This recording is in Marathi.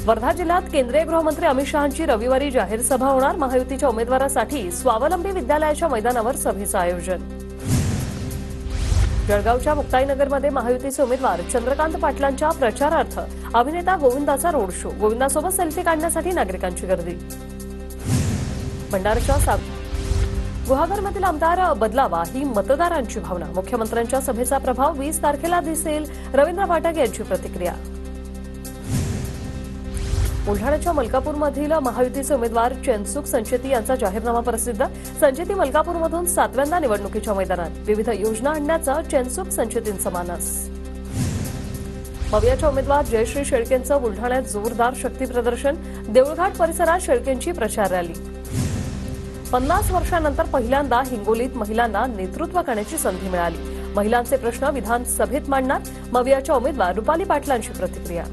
वर्धा जिल्ह्यात केंद्रीय गृहमंत्री अमित शहांची रविवारी जाहीर सभा होणार। महायुतीच्या उमेदवारासाठी स्वावलंबी विद्यालयाच्या मैदानावर सभेचं आयोजन। जळगावच्या मुक्ताईनगरमध्ये महायुतीचे उमेदवार चंद्रकांत पाटलांच्या प्रचारार्थ अभिनेता गोविंदाचा रोड शो। गोविंदासोबत सेल्फी काढण्यासाठी नागरिकांची गर्दी। भंडाराच्या गुहागरमधील आमदार बदलावा ही मतदारांची भावना। मुख्यमंत्र्यांच्या सभेचा प्रभाव 20 तारखेला दिसेल, रवींद्र फाटक यांची प्रतिक्रिया। बुलढाण्याच्या मलकापूरमधील महायुतीचे उमेदवार चेनसुख संचेती यांचा जाहीरनामा प्रसिद्ध। संचेती मलकापूरमधून 7व्यांदा निवडणुकीच्या मैदानात। विविध योजना आणण्याचं चेनसुख संचेतींचं मानस। मवियाच्या उमेदवार जयश्री शेळकेंचं बुलढाण्यात जोरदार शक्ती प्रदर्शन। देऊळघाट परिसरात शेळकेंची प्रचार रॅली। 50 वर्षांनंतर पहिल्यांदा हिंगोलीत महिलांना नेतृत्व करण्याची संधी मिळाली। महिलांचे प्रश्न विधानसभेत मांडणार। मवियाच्या उमेदवार रुपाली पाटलांची प्रतिक्रिया।